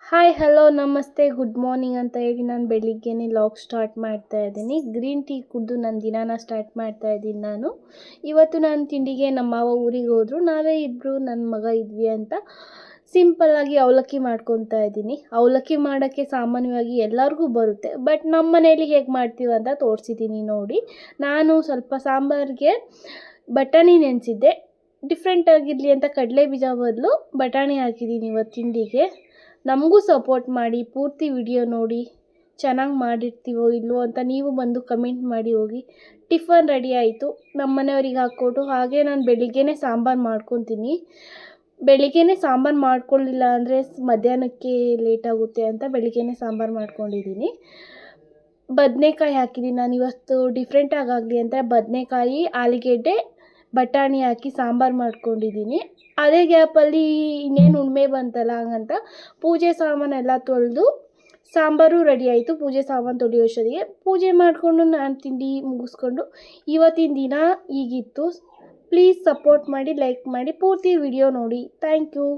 Hi hello ನಮಸ್ತೆ good morning ಅಂತ ಹೇಳಿ ನಾನು ಬೆಳಿಗ್ಗೆನೇ ಲಾಗ್ ಸ್ಟಾರ್ಟ್ ಮಾಡ್ತಾ ಇದ್ದೀನಿ. ಗ್ರೀನ್ ಟೀ ಕುಡಿದು ನನ್ನ ದಿನಾನ ಸ್ಟಾರ್ಟ್ ಮಾಡ್ತಾ ಇದ್ದೀನಿ ನಾನು. ಇವತ್ತು ನಾನು ತಿಂಡಿಗೆ ನಮ್ಮ ಮಾವ ಊರಿಗೆ ಹೋದರು, ನಾವೇ ಇಬ್ಬರು ನನ್ನ ಮಗ ಇದ್ವಿ ಅಂತ ಸಿಂಪಲ್ಲಾಗಿ ಅವಲಕ್ಕಿ ಮಾಡ್ಕೊತಾ ಇದ್ದೀನಿ. ಅವಲಕ್ಕಿ ಮಾಡೋಕ್ಕೆ ಸಾಮಾನ್ಯವಾಗಿ ಎಲ್ಲರಿಗೂ ಬರುತ್ತೆ, ಬಟ್ ನಮ್ಮ ಮನೇಲಿ ಹೇಗೆ ಮಾಡ್ತೀವಿ ಅಂತ ತೋರಿಸಿದ್ದೀನಿ ನೋಡಿ. ನಾನು ಸ್ವಲ್ಪ ಸಾಂಬಾರಿಗೆ ಬಟಾಣಿ ನೆನೆಸಿದ್ದೆ, ಡಿಫ್ರೆಂಟ್ ಆಗಿರಲಿ ಅಂತ ಕಡಲೆ ಬೀಜ ಬದಲು ಬಟಾಣಿ ಹಾಕಿದ್ದೀನಿ ಇವತ್ತು ತಿಂಡಿಗೆ. ನಮಗೂ ಸಪೋರ್ಟ್ ಮಾಡಿ, ಪೂರ್ತಿ ವಿಡಿಯೋ ನೋಡಿ, ಚೆನ್ನಾಗಿ ಮಾಡಿರ್ತೀವೋ ಇಲ್ವೋ ಅಂತ ನೀವು ಬಂದು ಕಮೆಂಟ್ ಮಾಡಿ ಹೋಗಿ. ಟಿಫನ್ ರೆಡಿ ಆಯಿತು, ನಮ್ಮ ಮನೆಯವ್ರಿಗೆ ಹಾಕ್ಕೊಟ್ಟು ಹಾಗೆ ನಾನು ಬೆಳಿಗ್ಗೆನೇ ಸಾಂಬಾರು ಮಾಡ್ಕೊತೀನಿ. ಬೆಳಿಗ್ಗೆನೇ ಸಾಂಬಾರು ಮಾಡ್ಕೊಳ್ಳಿಲ್ಲ ಅಂದರೆ ಮಧ್ಯಾಹ್ನಕ್ಕೆ ಲೇಟಾಗುತ್ತೆ ಅಂತ ಬೆಳಿಗ್ಗೆನೇ ಸಾಂಬಾರು ಮಾಡ್ಕೊಂಡಿದ್ದೀನಿ. ಬದನೆಕಾಯಿ ಹಾಕಿದ್ದೀನಿ ನಾನು ಇವತ್ತು, ಡಿಫ್ರೆಂಟಾಗಿ ಆಗಲಿ ಅಂತ ಬದನೆಕಾಯಿ, ಆಲೂಗೆಡ್ಡೆ, ಬಟಾಣಿ ಹಾಕಿ ಸಾಂಬಾರು ಮಾಡ್ಕೊಂಡಿದ್ದೀನಿ. ಅದೇ ಗ್ಯಾಪಲ್ಲಿ ಇನ್ನೇನು ಉಣ್ಮೆ ಬಂತಲ್ಲ ಹಂಗಂತ ಪೂಜೆ ಸಾಮಾನೆಲ್ಲ ತೊಳೆದು ಸಾಂಬಾರು ರೆಡಿ ಆಯಿತು. ಪೂಜೆ ಸಾಮಾನು ತೊಳೆಯೋಷ್ಟೊತ್ತಿಗೆ ಪೂಜೆ ಮಾಡಿಕೊಂಡು ನಾನು ತಿಂಡಿ ಮುಗಿಸ್ಕೊಂಡು ಇವತ್ತಿನ ದಿನ ಹೀಗಿತ್ತು. ಪ್ಲೀಸ್ ಸಪೋರ್ಟ್ ಮಾಡಿ, ಲೈಕ್ ಮಾಡಿ, ಪೂರ್ತಿ ವಿಡಿಯೋ ನೋಡಿ. Thank you.